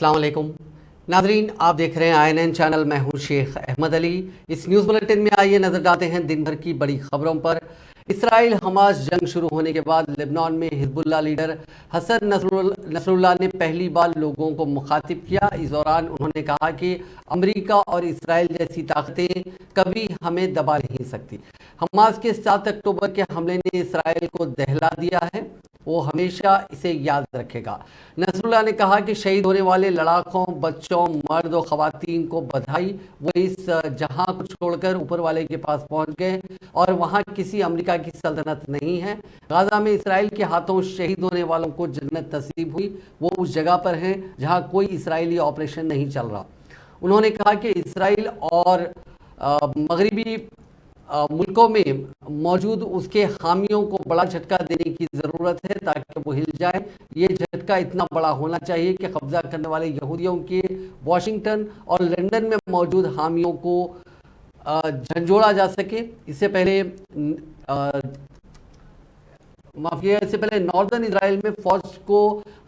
अस्सलाम वालेकुम नाजरीन, आप देख रहे हैं INN चैनल। मैं हूं शेख अहमद अली। इस न्यूज़ बुलेटिन में आइए नजर डालते हैं दिन भर की बड़ी खबरों पर। इसराइल हमास जंग शुरू होने के बाद लेबनान में हिजबुल्लाह लीडर हसन नसरुल्लाह ने पहली बार लोगों को मुखातिब किया। इस दौरान उन्होंने कहा कि अमेरिका और इसराइल जैसी ताकतें कभी हमें दबा नहीं सकती। हमास के 7 अक्टूबर के हमले ने इसराइल को दहला दिया है, वो हमेशा इसे याद रखेगा। नसरुल्लाह ने कहा कि शहीद होने वाले लड़ाकों, बच्चों, मर्द और खवातीन को बधाई। वो इस जहां को छोड़कर ऊपर वाले के पास पहुंच गए और वहां किसी अमेरिका की सल्तनत नहीं है। गाजा में इसराइल के हाथों शहीद होने वालों को जन्नत नसीब हुई। वो उस जगह पर हैं जहां कोई इसराइली ऑपरेशन नहीं चल रहा। उन्होंने कहा कि इसराइल और मगरबी मुल्कों में मौजूद उसके हामियों को बड़ा झटका देने की ज़रूरत है ताकि वो हिल जाए। ये झटका इतना बड़ा होना चाहिए कि कब्जा करने वाले यहूदियों के वाशिंगटन और लंदन में मौजूद हामियों को झंझोड़ा जा सके। इससे पहले नॉर्दर्न इसराइल में फौज को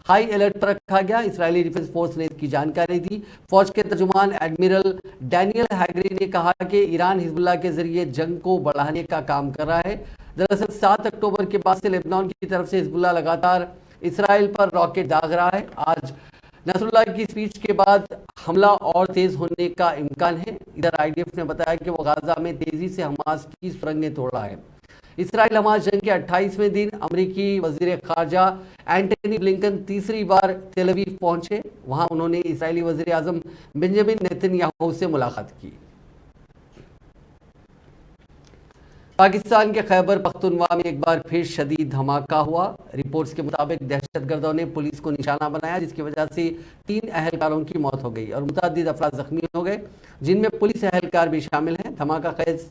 हाई अलर्ट पर रखा गया। इसराइली डिफेंस फोर्स ने इसकी जानकारी दी। फौज के तर्जुमान एडमिरल डैनियल हैगरी ने कहा कि ईरान हिजबुल्लाह के जरिए जंग को बढ़ाने का काम कर रहा है। दरअसल 7 अक्टूबर के बाद से लेबनान की तरफ से हिजबुल्लाह लगातार इसराइल पर रॉकेट दाग रहा है। आज नसरुल्लाह की स्पीच के बाद हमला और तेज होने का इम्कान है। इधर IDF ने बताया कि वो गाजा में तेजी से हमास की सुरंगें तोड़ रहा है। इसराइल हमास जंग के 28वें दिन अमेरिकी वजीर खारजा एंटनी ब्लिंकन तीसरी बार तेल अवीव पहुंचे। वहां उन्होंने इसराइली वजीर आजम बेंजामिन नेतन्याहू से मुलाकात की। पाकिस्तान के खैबर पख्तूनख्वा में एक बार फिर शदीद धमाका हुआ। रिपोर्ट्स के मुताबिक दहशतगर्दों ने पुलिस को निशाना बनाया, जिसकी वजह से 3 अहलकारों की मौत हो गई और मुतअद्दिद अफराद जख्मी हो गए, जिनमें पुलिस अहलकार भी शामिल हैं। धमाका खैज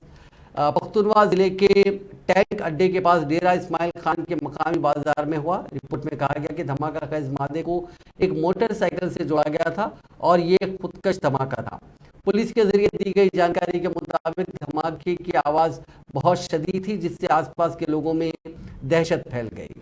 पख्तूनख्वा जिले के टैंक अड्डे के पास डेरा इस्माइल खान के मकामी बाजार में हुआ। रिपोर्ट में कहा गया कि धमाका खैज मादे को एक मोटरसाइकिल से जोड़ा गया था और ये खुदकश धमाका था। पुलिस के जरिए दी गई जानकारी के मुताबिक धमाके की आवाज़ बहुत शदीद थी, जिससे आसपास के लोगों में दहशत फैल गई।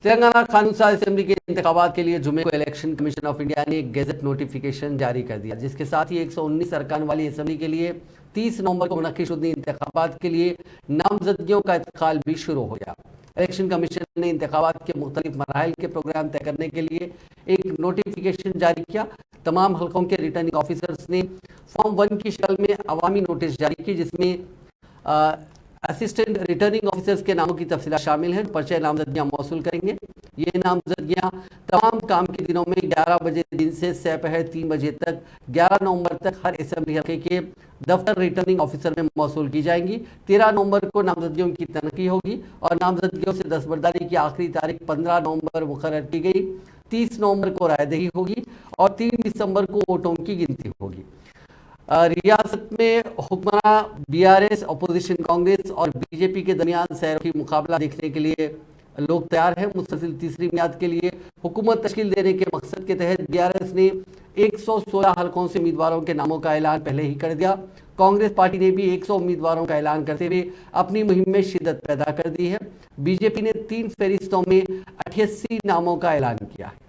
तेलंगाना कानून साज असेंबली के इंतखाबात के लिए जुमे को इलेक्शन कमीशन ऑफ इंडिया ने एक गेजेट नोटिफिकेशन जारी कर दिया, जिसके साथ ही 119 अरकान वाली असेंबली के लिए 30 नवंबर को मुनक्किद शुदा इंतखाबात के लिए नामजदगियों का इंतकाल भी शुरू हो गया। इलेक्शन कमीशन ने इंतखाबात के मुख्तलिफ मराहिल के प्रोग्राम तय करने के लिए एक नोटिफिकेशन जारी किया। तमाम हल्कों के रिटर्निंग ऑफिसर्स ने फॉर्म 1 की शक्ल में अवामी नोटिस जारी की, जिसमें असिस्टेंट रिटर्निंग ऑफिसर्स के नामों की तफसीलात शामिल हैं। पर्चे नामजदगियाँ मौसूल करेंगे। ये नामजदगियाँ तमाम काम के दिनों में 11 बजे दिन से दोपहर 3 बजे तक 11 नवंबर तक हर असेंबली हल्के के दफ्तर रिटर्निंग ऑफिसर में मौसूल की जाएंगी। 13 नवंबर को नामजदगियों की तनकी होगी और नामजदगियों से दस्तबरदारी की आखिरी तारीख 15 नवंबर मुकर्रर की गई। 30 नवंबर को रायदही होगी और 3 दिसंबर को वोटों की गिनती होगी। रियासत में हुक्मरान BRS, अपोजिशन कांग्रेस और बीजेपी के दरमियान सैरफी मुकाबला देखने के लिए लोग तैयार हैं। मुस्तकिल तीसरी मियाद के लिए हुकूमत तश्कील देने के मकसद के तहत BRS ने 116 हलकों से उम्मीदवारों के नामों का ऐलान पहले ही कर दिया। कांग्रेस पार्टी ने भी 100 उम्मीदवारों का ऐलान करते हुए अपनी मुहिम में शिद्दत पैदा कर दी है। बीजेपी ने 3 फहरिस्तों में 88 नामों का ऐलान किया है।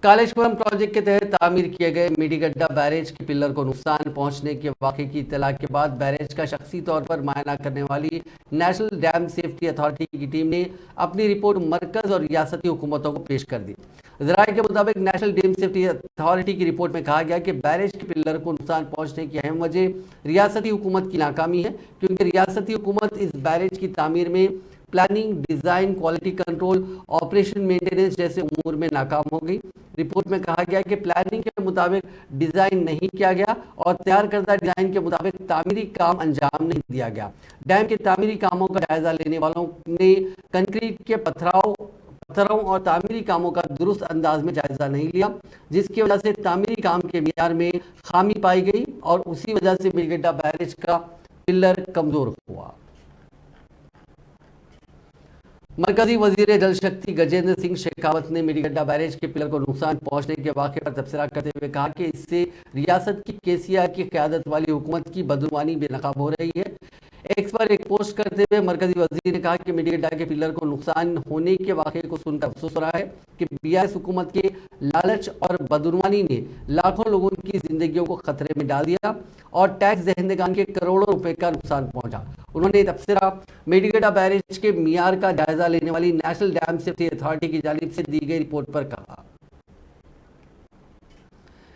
कालेश्वरम प्रोजेक्ट के तहत तामीर किए गए मेडीगड्डा बैरेज के पिलर को नुकसान पहुंचने के वाक़े की इत्तला के बाद बैरेज का शख्सी तौर पर मुआयना करने वाली नेशनल डैम सेफ्टी अथॉरिटी की टीम ने अपनी रिपोर्ट मरकज़ और रियासती हुकूमतों को पेश कर दी। ज़राए के मुताबिक नेशनल डैम सेफ्टी अथॉरिटी की रिपोर्ट में कहा गया कि बैरेज के पिलर को नुकसान पहुँचने की अहम वजह रियासती हुकूमत की नाकामी है, क्योंकि रियासती हुकूमत इस बैरेज की तामीर में planning, design, quality control, operation maintenance जैसे उमूर में नाकाम हो गई। रिपोर्ट में कहा गया कि प्लानिंग के मुताबिक डिज़ाइन नहीं किया गया और तैयार करदा डिज़ाइन के मुताबिक तामीरी काम अंजाम नहीं दिया गया। डैम के तामीरी कामों का जायजा लेने वालों ने कंक्रीट के पत्थरों और तामीरी कामों का दुरुस्त अंदाज में जायजा नहीं लिया, जिसकी वजह से तामीरी काम के मियार में खामी पाई गई और उसी वजह से मेडीगड्डा बैरेज का पिलर कमज़ोर हुआ। मरकजी वजीर जल शक्ति गजेंद्र सिंह शेखावत ने मेडीगड्डा बैरेज के पिलर को नुकसान पहुंचने के वाक़े पर तबसरा करते हुए कहा कि इससे रियासत की KCR की क़यादत वाली हुकूमत की बदनुमानी बेनकाब हो रही है। एक्स पर एक पोस्ट करते हुए मरकजी वजीर ने कहा कि मेडिकेटा के पिलर को नुकसान होने के वाक़े को सुनकर अफसोस हो रहा है कि बीआरएस हुकूमत के लालच और बदुनवानी ने लाखों लोगों की जिंदगियों को खतरे में डाल दिया और टैक्स दहिंदगान के करोड़ों रुपए का नुकसान पहुंचा। उन्होंने तबसरा मेडिकेटा बैरेज के मियार का जायजा लेने वाली नेशनल डैम सेफ्टी अथॉरिटी की जानिब से दी गई रिपोर्ट पर कहा।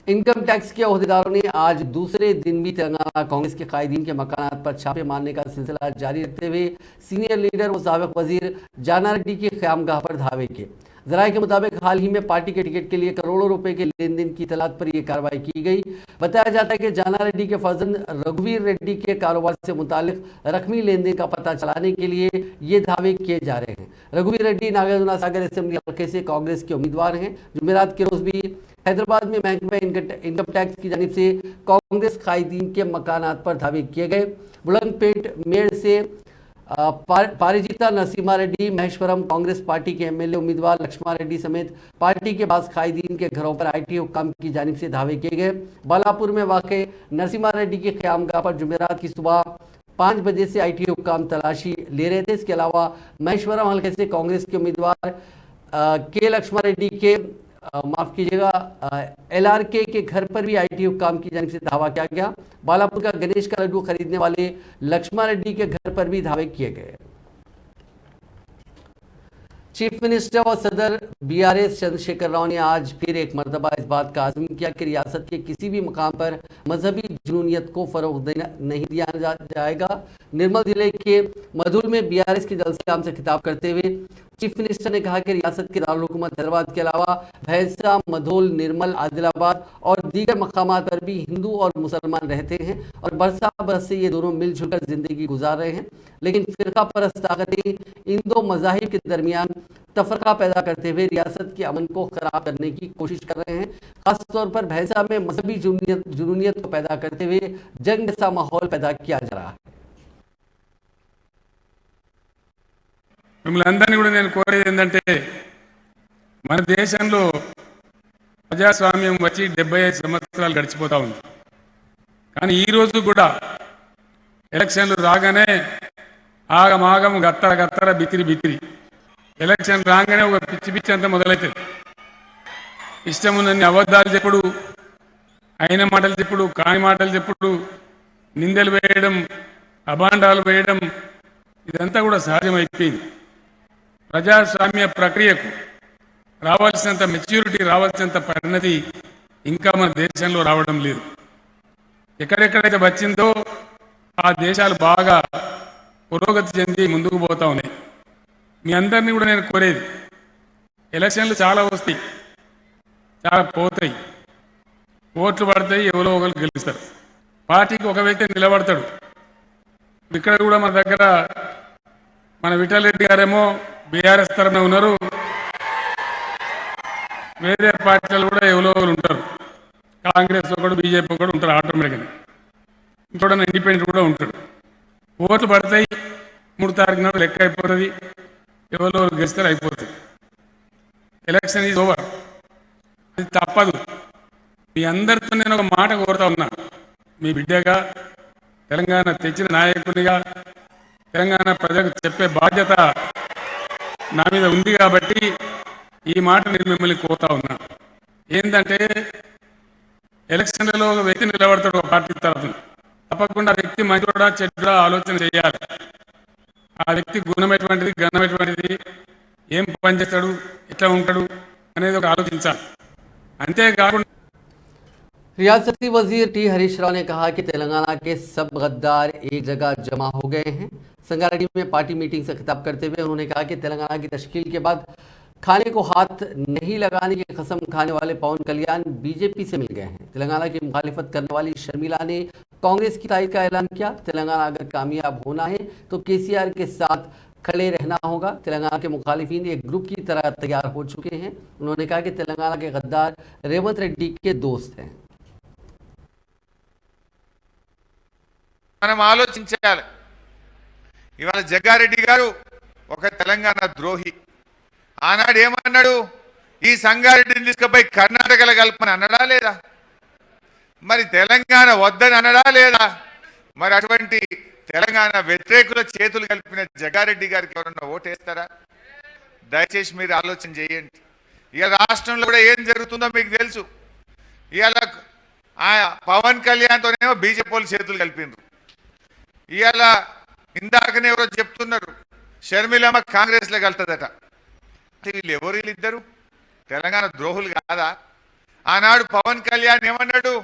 इनकम टैक्स के अहदेदारों ने आज दूसरे दिन भी तेलंगाना कांग्रेस के कायदीन के मकानात पर छापे मारने का सिलसिला जारी रखते हुए सीनियर लीडर व साबिक वजीर जाना रेड्डी की क़यामगाह पर धावे किए। जराये के मुताबिक हाल ही में पार्टी के टिकट के लिए करोड़ों रुपए के लेन देन की इतलात पर यह कार्रवाई की गई। बताया जाता है कि जाना रेड्डी के फर्जंद रघुवीर रेड्डी के कारोबार से मुतालिक रकमी लेन देन का पता चलाने के लिए ये दावे किए जा रहे हैं। रघुवीर रेड्डी नागार्जुन सागर असेंबली हल्के से कांग्रेस के उम्मीदवार हैं। जुमेरात के रोज भी हैदराबाद में महकमा इनकम टैक्स की जानिब से कांग्रेस कायदीन के मकानात पर धावे किए गए। बुलंदपेट मेड़ से पारिजीता नरसिम्हा रेड्डी, महेश्वरम कांग्रेस पार्टी के एमएलए उम्मीदवार लक्ष्मण रेड्डी समेत पार्टी के पास कायदीन के घरों पर आईटी हुक्काम की जानिब से धावे किए गए। बालापुर में वाक़ नरसिम्हा रेड्डी के क़यामगाह पर जुमेरात की सुबह 5 बजे से आईटी हुक्काम तलाशी ले रहे थे। इसके अलावा महेश्वरम हल्के से कांग्रेस के उम्मीदवार के लक्ष्मण रेड्डी के माफ कीजिएगा एलआरके के घर पर भी आईटी हुक्काम की जानिब से धावा किया गया। बालापुर का गणेश का लड्डू खरीदने वाले लक्ष्मण रेड्डी के घर पर भी धावे किए गए। चीफ मिनिस्टर और सदर बीआरएस चंद्रशेखर राव ने आज फिर एक मरतबा इस बात का आज़म किया कि रियासत के किसी भी मकाम पर मजहबी जुनूनियत को फरोग नहीं दिया जाएगा। निर्मल जिले के मधुर में बीआरएस के जलसे आम से खिताब करते हुए चीफ मिनिस्टर ने कहा कि रियासत के दारुल हुकूमत हैदराबाद के अलावा भैंसा, मधोल, निर्मल, आदिलाबाद और दीगर मकामात पर भी हिंदू और मुसलमान रहते हैं और बरसा बरस से ये दोनों मिलजुल कर जिंदगी गुजार रहे हैं। लेकिन फिरका परस्त ताकतें इन दो मज़ाहिब के दरमियान तफरका पैदा करते हुए रियासत के अमन को खराब करने की कोशिश कर रहे हैं। खासतौर पर भैंसा में मजहबी जुनूनियत को पैदा करते हुए जंग जैसा माहौल पैदा किया जा रहा है। మిమ్మల్ని అందరినీ కూడా నేను కోరేది ఏంటంటే మన దేశంలో ప్రజాస్వామ్యం వచ్చి 75 సంవత్సరాలు గడిచిపోతా ఉంది. కానీ ఈ రోజు కూడా ఎలక్షన్లు రాగానే ఆగమాగం గత్తర గత్తర బితిరి బితిరి ఎలక్షన్ రాగానే ఒక పిచ్చి పిచ్చి అంతా మొదలవుతుంది. ఇష్టం ఉన్నన్ని అబద్ధాలు చెప్పుడు, అయిన మాటలు చెప్పుడు, కాని మాటలు చెప్పుడు, నిందలు వేయడం, అభాండాలు వేయడం ఇదంతా కూడా సహజమైపోయింది. ప్రజాస్వామ్య ప్రక్రియకు రావాల్సినంత మెచ్యూరిటీ, రావాల్సినంత పరిణతి ఇంకా మన దేశంలో రావడం లేదు. ఎక్కడెక్కడైతే వచ్చిందో ఆ దేశాలు బాగా పురోగతి చెంది ముందుకు పోతా ఉన్నాయి. మీ అందరినీ కూడా నేను కోరేది, ఎలక్షన్లు చాలా వస్తాయి, చాలా పోతాయి, ఓట్లు పడతాయి, ఎవరో ఒకరు గెలుస్తారు. పార్టీకి ఒక వ్యక్తి నిలబడతాడు. ఇక్కడ కూడా మన దగ్గర మన విఠల్ రెడ్డి గారేమో బీఆర్ఎస్ తరఫున ఉన్నారు, వేరే పార్టీలు కూడా ఎవరో ఉంటారు, కాంగ్రెస్ ఒకడు, బీజేపీ ఒకడు ఉంటారు, ఆటోమేటిక్గా ఇంకోటి ఇండిపెండెంట్ కూడా ఉంటాడు. ఓట్లు పడతాయి, 3 తారీఖు నాడు లెక్క అయిపోతుంది, ఎవరో గెలిస్తారు, అయిపోతుంది. ఎలక్షన్ ఈజ్ ఓవర్, అది తప్పదు. మీ అందరితో నేను ఒక మాట కోరుతా ఉన్నా, మీ బిడ్డగా, తెలంగాణ తెచ్చిన నాయకునిగా, తెలంగాణ ప్రజలకు చెప్పే బాధ్యత నా మీద ఉంది కాబట్టి ఈ మాట నేను మిమ్మల్ని కోరుతా ఉన్నా. ఏంటంటే ఎలక్షన్లలో ఒక వ్యక్తి నిలబడతాడు ఒక పార్టీ తరఫున, తప్పకుండా ఆ వ్యక్తి మంచిగా చెడ్డా ఆలోచన చేయాలి. ఆ వ్యక్తి గుణం ఎటువంటిది, గణం ఎటువంటిది, ఏం పని చేస్తాడు, ఎట్లా ఉంటాడు అనేది ఒక ఆలోచించాలి. అంతేకాకుండా रियासती वजीर टी हरीश राव ने कहा कि तेलंगाना के सब गद्दार एक जगह जमा हो गए हैं। संगारेड्डी में पार्टी मीटिंग से खिताब करते हुए उन्होंने कहा कि तेलंगाना की तश्कील के बाद खाने को हाथ नहीं लगाने की कसम खाने वाले पवन कल्याण बीजेपी से मिल गए हैं। तेलंगाना की मुखालिफत करने वाली शर्मिला ने कांग्रेस की तारीफ का ऐलान किया। तेलंगाना अगर कामयाब होना है तो केसीआर के साथ खड़े रहना होगा। तेलंगाना के मुखालिफिन एक ग्रुप की तरह तैयार हो चुके हैं। उन्होंने कहा कि तेलंगाना के गद्दार रेवंत रेड्डी के दोस्त हैं। మనం ఆలోచించాలి. ఇవాళ జగ్గారెడ్డి గారు ఒక తెలంగాణ ద్రోహి. ఆనాడు ఏమన్నాడు, ఈ సంగారెడ్డిని తీసుకుపోయి కర్ణాటకలో కలపని అన్నడా లేదా? మరి తెలంగాణ వద్దని అన్నడా లేదా? మరి అటువంటి తెలంగాణ వ్యతిరేకుల చేతులు కలిపిన జగారెడ్డి గారికి ఎవరన్నా ఓటేస్తారా? దయచేసి మీరు ఆలోచన చేయండి. ఇవాళ రాష్ట్రంలో కూడా ఏం జరుగుతుందో మీకు తెలుసు. ఇవాళ పవన్ కళ్యాణ్తోనేమో బీజేపీ వాళ్ళు చేతులు కలిపినారు. ఇవాళ ఇందాకనే ఎవరో చెప్తున్నారు షర్మిలమ్మ కాంగ్రెస్లో కలుతుందట. వీళ్ళు ఎవరు? వీళ్ళిద్దరు తెలంగాణ ద్రోహులు కాదా? ఆనాడు పవన్ కళ్యాణ్ ఏమన్నాడు?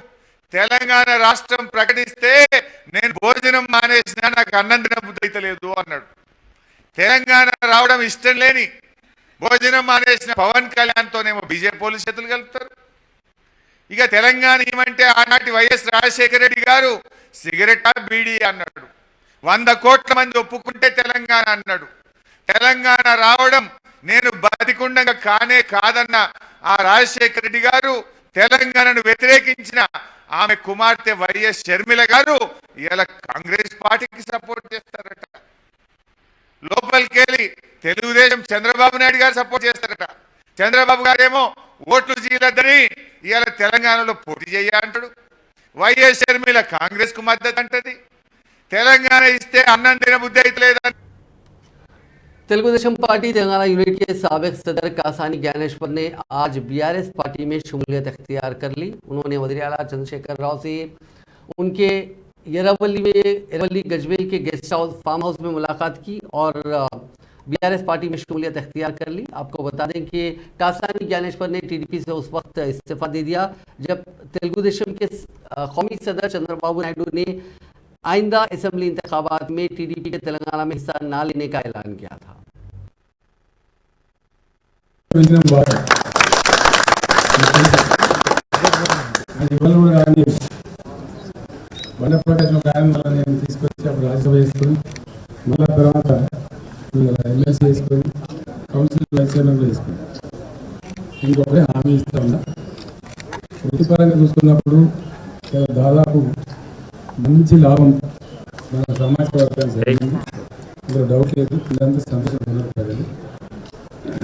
తెలంగాణ రాష్ట్రం ప్రకటిస్తే నేను భోజనం మానేసినా నాకు అన్నం తినబుద్ధి అయితే లేదు అన్నాడు. తెలంగాణ రావడం ఇష్టం లేని భోజనం మానేసిన పవన్ కళ్యాణ్తోనేమో బీజేపీ వాళ్ళు చేతులు కలుపుతారు. ఇక తెలంగాణ ఏమంటే ఆనాటి వైఎస్ రాజశేఖర రెడ్డి గారు సిగరెట్ బీడీ అన్నాడు. 100 కోట్ల మంది ఒప్పుకుంటే తెలంగాణ అన్నాడు. తెలంగాణ రావడం నేను బతికుండగా కానే కాదన్న ఆ రాజశేఖర రెడ్డి గారు తెలంగాణను వ్యతిరేకించిన ఆమె కుమార్తె వైఎస్ షర్మిల గారు ఇలా కాంగ్రెస్ పార్టీకి సపోర్ట్ చేస్తారట. లోపలికెళ్ళి తెలుగుదేశం చంద్రబాబు నాయుడు గారు సపోర్ట్ చేస్తారట. చంద్రబాబు గారేమో ఓట్లు చేయలేదని ఇవాళ తెలంగాణలో పోటీ చేయాలంటాడు. వైఎస్ షర్మిల కాంగ్రెస్ కు మద్దతు అంటది. తెలంగాణ ఇస్తే అన్నం తినబుద్ధి అయితే లేదని तेलुगुदेशम पार्टी तेलंगाना यूनिट के साबिक सदर कासानी ज्ञानेश्वर ने आज बीआरएस पार्टी में शमूलियत अख्तियार कर ली। उन्होंने वज़ीर आला चंद्रशेखर राव से उनके येरावली गजवेल के गेस्ट हाउस फार्म हाउस में मुलाकात की और बीआरएस पार्टी में शमूलियत अख्तियार कर ली। आपको बता दें कि कासानी ज्ञानेश्वर ने टीडीपी से उस वक्त इस्तीफा दे दिया जब तेलुगुदेशम के कौमी सदर चंद्रबाबू नायडू ने आइंदा असेंबली इंतखाबात में टीडीपी के तेलंगाना में हिस्सा न लेने का ऐलान किया था। వృత్తిపరంగా చూసుకున్నప్పుడు దాదాపు మంచి లాభం మన సమాజ వర్గానికి జరిగింది. ఇందులో డౌట్ లేదు. పిల్లలంతా సంతోషంగా ఉన్నారు. ప్రజలు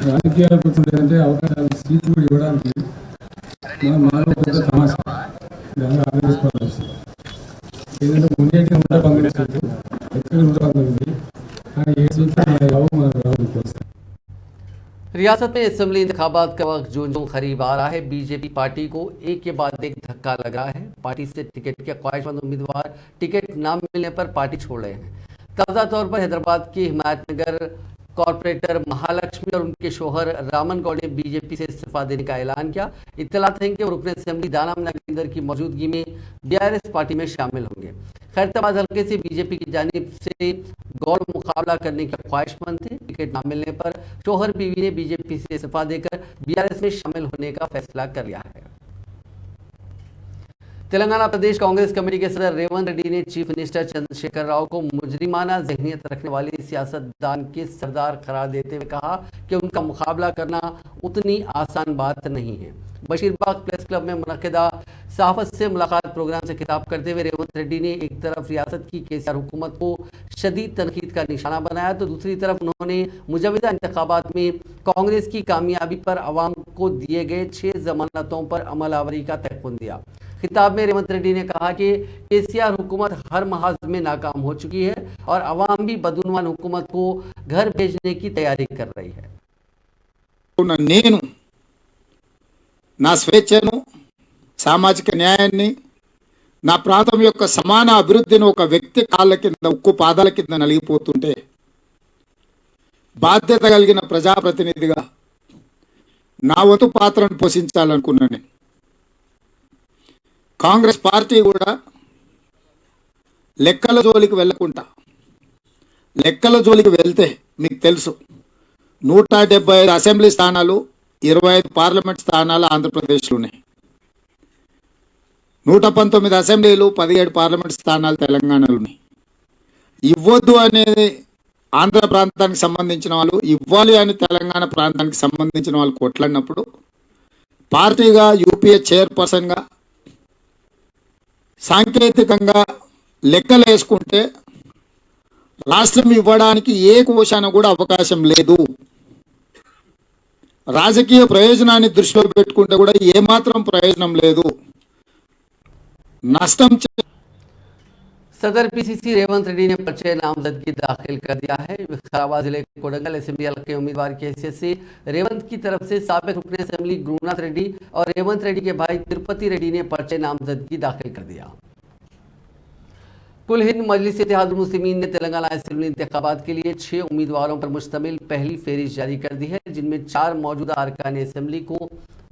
రాజకీయాలకు వచ్చిందంటే అవకాశాలు సీట్లు కూడా ఇవ్వడానికి మనం మానవ పెద్ద తమాషా దాన్ని అర్థం చేసుకోవాల్సి వస్తుంది. ఏదంటే ఉండేటి 119 సీట్లు ఎక్కడ 119 కానీ 7 సీట్లు మన రావు మనకు రావు తెలుస్తాయి. रियासत में असेंबली इंतखाबात का वक्त जो करीब आ रहा है, बीजेपी पार्टी को एक के बाद एक धक्का लग रहा है। पार्टी से टिकट के ख्वाहिशमंद उम्मीदवार टिकट न मिलने पर पार्टी छोड़ रहे हैं। ताज़ा तौर पर हैदराबाद के हिमायतनगर कॉरपोरेटर महालक्ष्मी और उनके शोहर रामन गौड़ ने बीजेपी से इस्तीफा देने का ऐलान किया। इत्तलात है कि रुकन असेंबली दानम नागेंद्र की मौजूदगी में बीआरएस पार्टी में शामिल होंगे। खैरताबाद हल्के से बीजेपी की जानिब से गौड़ मुकाबला करने के ख्वाहिशमंद थे। टिकट न मिलने पर शोहर बीवी ने बीजेपी से इस्तीफा देकर बीआरएस में शामिल होने का फैसला कर लिया है। तेलंगाना प्रदेश कांग्रेस कमेटी के सदर रेवंत रेड्डी ने चीफ मिनिस्टर चंद्रशेखर राव को मुजरिमाना ज़हनियत रखने वाले सियासतदान के सरदार करार देते हुए कहा कि उनका मुकाबला करना उतनी आसान बात नहीं है। बशीरबाग प्रेस क्लब में मुनक्किदा सहाफ़त से मुलाकात प्रोग्राम से खिताब करते हुए रेवंत रेड्डी ने एक तरफ रियासत की केसीआर हुकूमत को शदीद तनकीद का निशाना बनाया तो दूसरी तरफ उन्होंने मुजवदा इंतखाबात में कांग्रेस की कामयाबी पर अवाम को दिए गए 6 जमानतों पर अमलावरी का तयक़ुन दिया। खिताब में रेवंत रेड्डी ने कहा कि केसीआर हुकूमत हर महाज में नाकाम हो चुकी है और अवाम भी बदउनवान हुकूमत को घर भेजने की तैयारी कर रही है। నేను నా స్వేచ్ఛను, సామాజిక న్యాయాన్ని, నా ప్రాంతం యొక్క సమాన అభివృద్ధిని ఒక వ్యక్తి కాళ్ళ కింద, ఉక్కు పాదాల కింద నలిగిపోతుంటే బాధ్యత కలిగిన ప్రజాప్రతినిధిగా నా వంతు పాత్రను పోషించాలనుకున్నాను. కాంగ్రెస్ పార్టీ కూడా లెక్కల జోలికి వెళ్ళకుండా, లెక్కల జోలికి వెళ్తే మీకు తెలుసు 175 అసెంబ్లీ స్థానాలు, 25 పార్లమెంట్ స్థానాలు ఆంధ్రప్రదేశ్లో ఉన్నాయి. 119 అసెంబ్లీలు, 17 పార్లమెంట్ స్థానాలు తెలంగాణలో ఉన్నాయి. ఇవ్వద్దు అనేది ఆంధ్ర ప్రాంతానికి సంబంధించిన వాళ్ళు, ఇవ్వాలి అని తెలంగాణ ప్రాంతానికి సంబంధించిన వాళ్ళు కొట్లాడినప్పుడు పార్టీగా యూపీఏ చైర్పర్సన్గా సాంకేతికంగా లెక్కలు వేసుకుంటే రాష్ట్రం ఇవ్వడానికి ఏ కోశాన కూడా అవకాశం లేదు. రాజకీయ ప్రయోజనాన్ని దృష్టిలో పెట్టుకుంటే కూడా ఏమాత్రం ప్రయోజనం లేదు. నష్టం सदर पीसीसी रेवंत रेड्डी ने पर्चे नामजदगी दाखिल कर दिया है। विकाराबाद जिले के कोडंगल असेंबली हल्के के उम्मीदवार की हैसियत से रेवंत की तरफ से साबिक रुकन असेंबली गुरुनाथ रेड्डी और रेवंत रेड्डी के भाई तिरुपति रेड्डी ने पर्चे नामजदगी दाखिल कर दिया। कुल हिंद मजलिस इत्तेहादुल मुस्लिमीन ने तेलंगाना असेंबली इंतखाबात के लिए 6 उम्मीदवारों पर मुश्तमिल पहली फहरिस्त जारी कर दी है, जिनमें 4 मौजूदा अरकान असेंबली को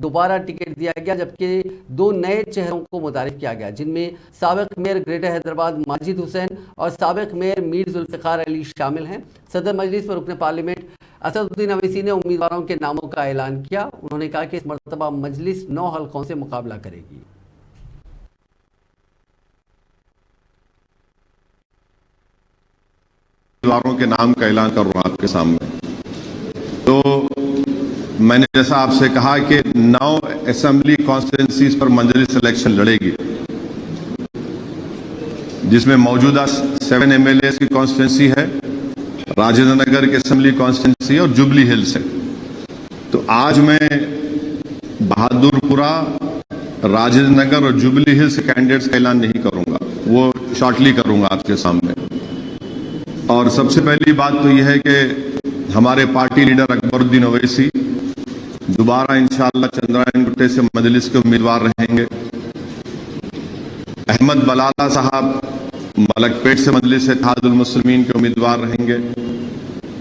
दोबारा टिकट दिया गया, जबकि 2 नए चेहरों को मुतारिफ किया गया, जिनमें साबिक मेयर ग्रेटर हैदराबाद माजिद हुसैन और साबिक मेयर मीर जुल्फ़िकार अली शामिल हैं। सदर मजलिस पर रुकन पार्लियामेंट असदुद्दीन अवैसी ने उम्मीदवारों के नामों का ऐलान किया। उन्होंने कहा कि इस मरतबा मजलिस 9 हल्कों से मुकाबला करेगी। उम्मीदवारों के नाम का ऐलान कर रहा हूं आपके सामने। तो मैंने जैसा आपसे कहा कि 9 असेंबली कॉन्स्टिट्यूंसीज पर मजलिस इलेक्शन लड़ेगी, जिसमें मौजूदा 7 MLAs की कॉन्स्टिट्यूंसी है, राजेंद्र नगर की असेंबली कॉन्स्टिट्यूंसी और जुबली हिल्स है। तो आज मैं बहादुरपुरा, राजेंद्र नगर और जुबली हिल्स कैंडिडेट्स का ऐलान नहीं करूंगा, वो शॉर्टली करूंगा आपके सामने। और सबसे पहली बात तो यह है कि हमारे पार्टी लीडर अकबरुद्दीन ओवैसी दोबारा इंशाअल्लाह चंद्रायन गुट्टे से मजलिस के उम्मीदवार रहेंगे। अहमद बलाला साहब मलकपेट से मजलिस इत्तेहादुल मुस्लिमीन के उम्मीदवार रहेंगे।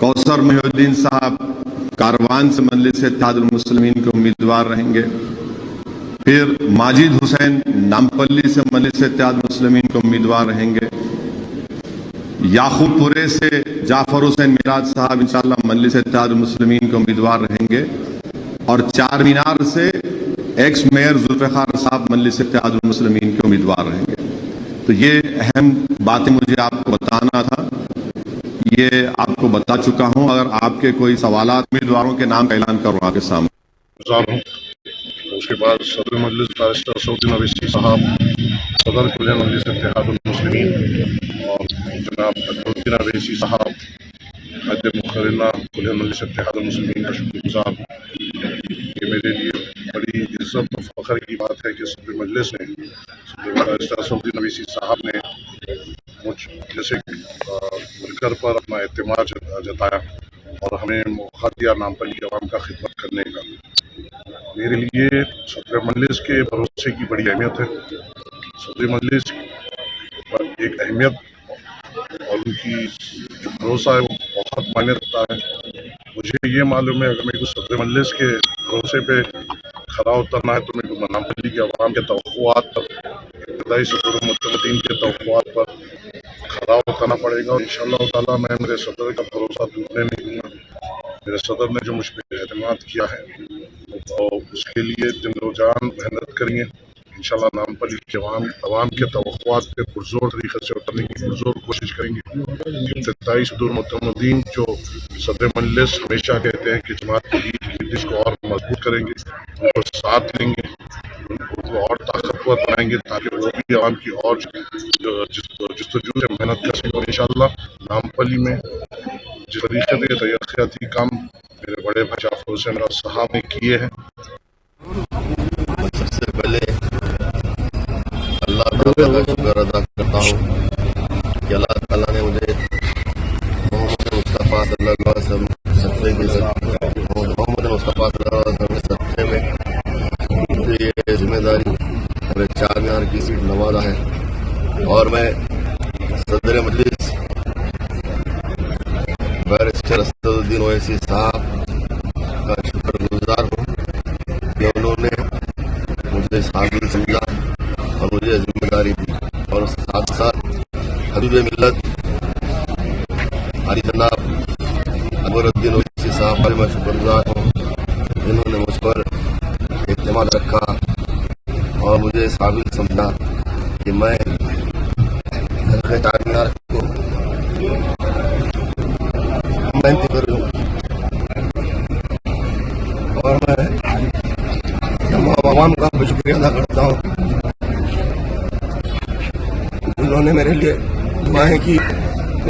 कौसर मोहिउद्दीन साहब कारवान से मजलिस इत्तेहादुल मुस्लिमीन के उम्मीदवार रहेंगे। फिर माजिद हुसैन नामपल्ली से मजलिस इत्तेहादुल मुस्लिमीन के उम्मीदवार रहेंगे। याकूबपुरे से जाफर हुसैन मिराज साहब इंशाअल्लाह मजलिस इत्तेहादुल मुस्लिमीन के उम्मीदवार रहेंगे। और चार मीनार से एक्स मेयर जुल्फ़िकार साहब मजलिस इत्तेहादुल मुस्लिमीन के उम्मीदवार रहेंगे। तो ये अहम बातें मुझे आपको बताना था, ये आपको बता चुका हूं। अगर आपके कोई सवालात, उम्मीदवारों के नाम का ऐलान करूँ आपके सामने। उसके बाद सदर मजलिस बैरिस्टर असदुद्दीन अवैसी साहब, सदर कुल मजलिस इत्तेहादुल मुस्लिमीन और जनाब अकबरुद्दीन अवैसी साहब, हद मुखर्रिना कुल मजलिस इत्तेहादुल मुस्लिमीन का शुक्रगुजार हूँ। ये मेरे लिए बड़ी इज्जत और फख्र की बात है कि सदर मजलिस ने, सदर बैरिस्टर असदुद्दीन अवैसी साहब ने मुझ जैसे वर्कर पर अपना एतमाद जताया और हमें मौका दिया नामपल्ली अवाम का खिदमत करने का। मेरे लिए सदर मजलिस के भरोसे की बड़ी अहमियत है। सदर मजलिस पर एक अहमियत और उनकी जो भरोसा है वो बहुत मायने रखता है। मुझे ये मालूम है अगर मेरे को सदर मजलिस के भरोसे पे खरा उतरना है तो मेरे को नामपल्ली के अवाम के तवक्कुआत पर, इब्तदाई सदर मुतमदीन के तवक्कुआत पर खरा उतरना पड़ेगा। और इंशाअल्लाह ताला मैं मेरे सदर का भरोसा टूटने नहीं दूंगा। मेरे सदर ने जो मुझ पर एतमाद किया है और उसके लिए दिन रोजान मेहनत करेंगे। इंशाअल्लाह नामपल्ली के अवाम के तवक्कुआत पे पुरजोर तरीके से उतरने की पुरजोर कोशिश करेंगे। इब्तदाई सदर मुतमदीन जो सदर मजलिस हमेशा कहते हैं कि जमात की इसको और मजबूत करेंगे, उनको साथ लेंगे, उनको और ताकतवर बनाएंगे ताकि वो भी अवाम की और जस्तजू से मेहनत कर सकें। इंशाअल्लाह नामपल्ली में जिस तरीके से तैयारियाती काम मेरे बड़े भाई जाफर हुसैन साहब ने किए हैं। सबसे पहले अल्लाह ताला का शुक्र अदा करता हूँ कि अल्लाह ताला ने मुझे मोहम्मद मुस्तफ़ा सल्लल्लाहु अलैहि वसल्लम के सत्ते में ये जिम्मेदारी और चार मीनार की सीट नवाजा है। और मैं सदर मजलिस बैरिस्टर असदुद्दीन ओवैसी साहब का शुक्रगुजार हूँ कि उन्होंने मुझे शामिल समझा और मुझे जिम्मेदारी दी। और साथ साथ हबीब मिल्लत हरी जनाब अकबरुद्दीन ओवैसी साहब का मैं शुक्रगुजार हूँ, जिन्होंने मुझ पर एतमाद रखा और मुझे शामिल समझा कि मैं चार मीनार को मेहनत करूँ। और मैं आवाम का शुक्रिया अदा करता हूँ, उन्होंने मेरे लिए दुआएं की।